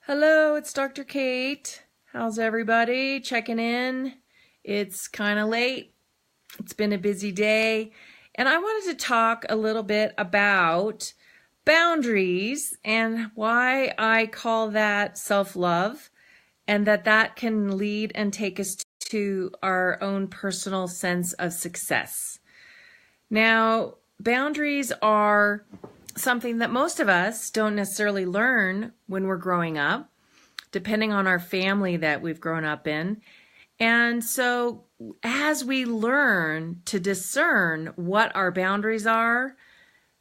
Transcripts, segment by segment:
Hello, it's Dr. Kate. How's everybody? Checking in. It's kind of late. It's been a busy day. And I wanted to talk a little bit about boundaries and why I call that self-love, and that can lead and take us to our own personal sense of success. Now, boundaries are something that most of us don't necessarily learn when we're growing up, depending on our family that we've grown up in. And so as we learn to discern what our boundaries are,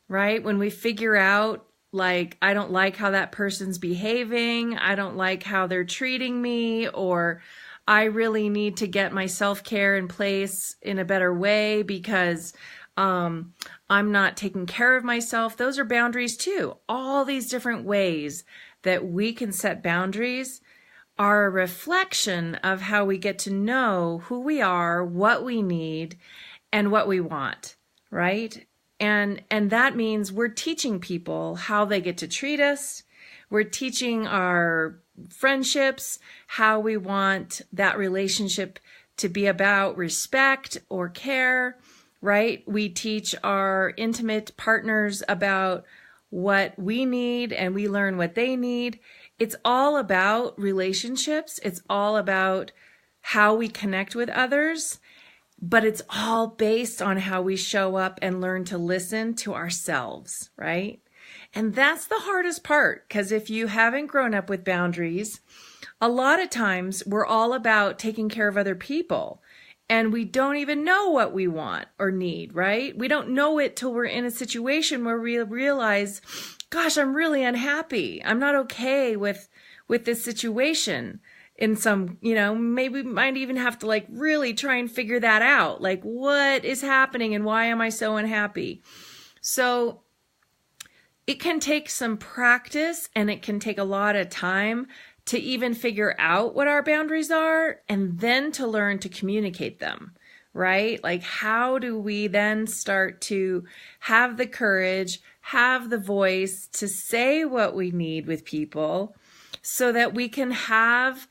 right? When we figure out, like, I don't like how that person's behaving, I don't like how they're treating me, or I really need to get my self-care in place in a better way because I'm not taking care of myself. Those are boundaries too. All these different ways that we can set boundaries are a reflection of how we get to know who we are, what we need, and what we want, right? And that means we're teaching people how they get to treat us. We're teaching our friendships how we want that relationship to be about respect or care, right? We teach our intimate partners about what we need and we learn what they need. It's all about relationships. It's all about how we connect with others, but it's all based on how we show up and learn to listen to ourselves, right? And that's the hardest part, because if you haven't grown up with boundaries, a lot of times we're all about taking care of other people. And we don't even know what we want or need, right? We don't know it till we're in a situation where we realize, gosh, I'm really unhappy. I'm not okay with this situation. In some, maybe we might even have to really try and figure that out. Like, what is happening and why am I so unhappy? So it can take some practice and it can take a lot of time to even figure out what our boundaries are and then to learn to communicate them, right? Like, how do we then start to have the courage, have the voice to say what we need with people so that we can have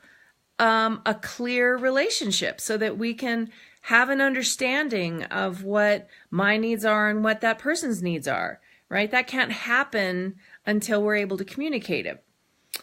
a clear relationship, so that we can have an understanding of what my needs are and what that person's needs are, right? That can't happen until we're able to communicate it.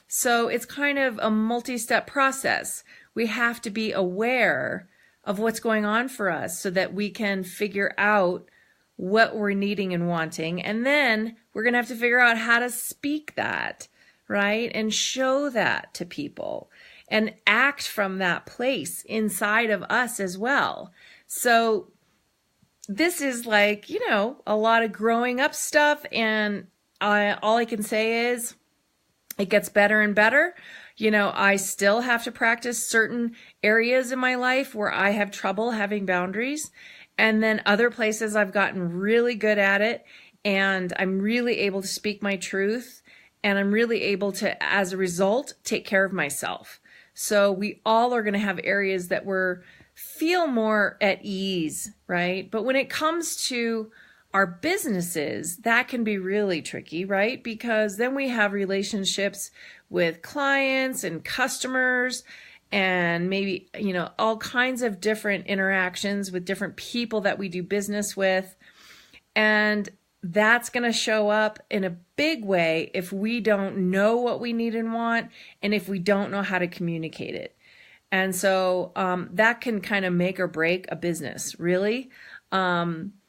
So it's kind of a multi-step process. We have to be aware of what's going on for us so that we can figure out what we're needing and wanting. And then we're going to have to figure out how to speak that, right? And show that to people and act from that place inside of us as well. So this is a lot of growing up stuff. And all I can say is, it gets better and better. I still have to practice certain areas in my life where I have trouble having boundaries. And then other places I've gotten really good at it. And I'm really able to speak my truth. And I'm really able to, as a result, take care of myself. So we all are going to have areas that feel more at ease, right? But when it comes to our businesses, that can be really tricky, right? Because then we have relationships with clients and customers and maybe, all kinds of different interactions with different people that we do business with. And that's going to show up in a big way if we don't know what we need and want, and if we don't know how to communicate it. And so that can kind of make or break a business, really.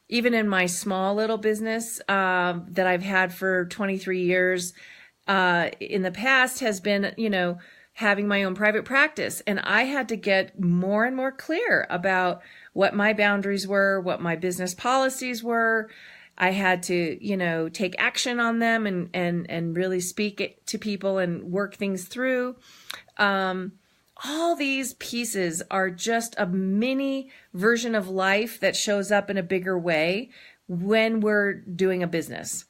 Even in my small little business that I've had for 23 years in the past has been, having my own private practice. And I had to get more and more clear about what my boundaries were, what my business policies were. I had to, take action on them and really speak it to people and work things through. All these pieces are just a mini version of life that shows up in a bigger way when we're doing a business.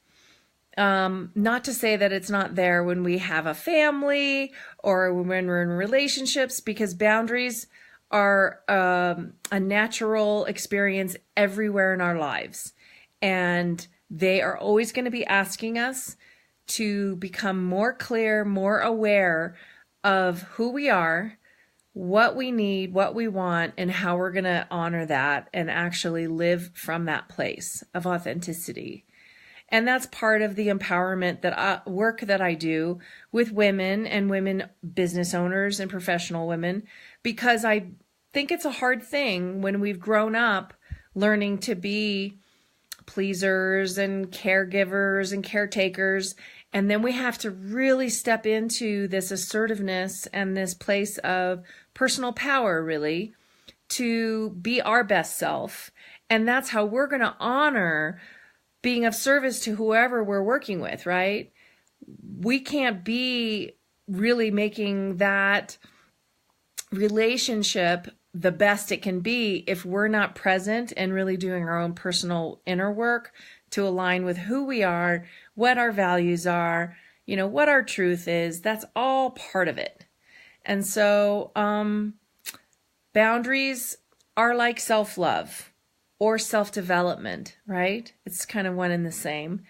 Not to say that it's not there when we have a family or when we're in relationships, because boundaries are a natural experience everywhere in our lives. And they are always going to be asking us to become more clear, more aware of who we are, what we need, what we want, and how we're going to honor that and actually live from that place of authenticity. And that's part of the empowerment work that I do with women and women business owners and professional women, because I think it's a hard thing when we've grown up learning to be pleasers and caregivers and caretakers. And then we have to really step into this assertiveness and this place of personal power, really, to be our best self. And that's how we're going to honor being of service to whoever we're working with, right? We can't be really making that relationship the best it can be if we're not present and really doing our own personal inner work to align with who we are, what our values are, what our truth is. That's all part of it. And so boundaries are like self-love or self-development, right? It's kind of one and the same.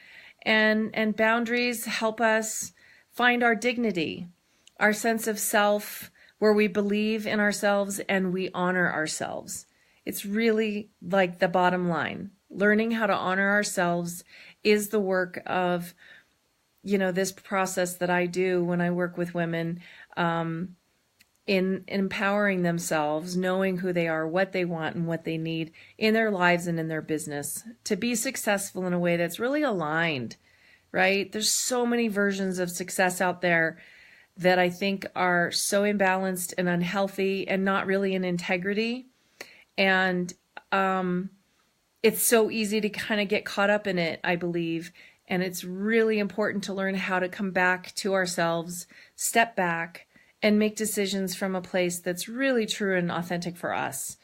And boundaries help us find our dignity, our sense of self, where we believe in ourselves and we honor ourselves. It's really like the bottom line. Learning how to honor ourselves is the work of, this process that I do when I work with women, in empowering themselves, knowing who they are, what they want, and what they need in their lives and in their business to be successful in a way that's really aligned, right? There's so many versions of success out there that I think are so imbalanced and unhealthy and not really in integrity. And it's so easy to kind of get caught up in it, I believe. And it's really important to learn how to come back to ourselves, step back, and make decisions from a place that's really true and authentic for us.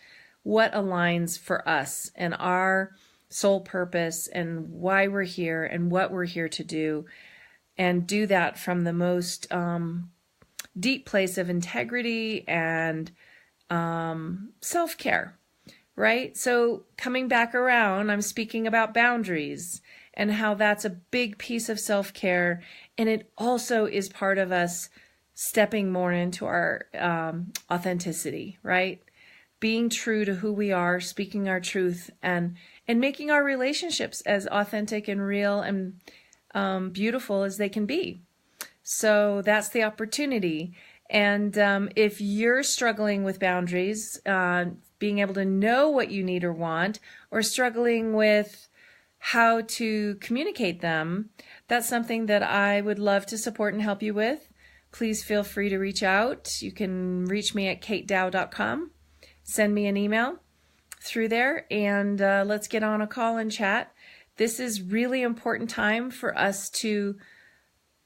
What aligns for us and our soul purpose and why we're here and what we're here to do. And do that from the most deep place of integrity and self-care, right? So coming back around, I'm speaking about boundaries and how that's a big piece of self-care. And it also is part of us stepping more into our authenticity, right? Being true to who we are, speaking our truth, and making our relationships as authentic and real and beautiful as they can be. So that's the opportunity. And if you're struggling with boundaries, being able to know what you need or want, or struggling with how to communicate them, that's something that I would love to support and help you with. Please feel free to reach out. You can reach me at katedow.com. Send me an email through there, and let's get on a call and chat. This is really important time for us to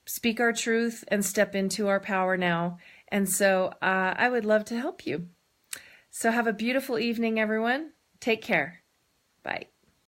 speak our truth and step into our power now. And so I would love to help you. So have a beautiful evening, everyone. Take care. Bye.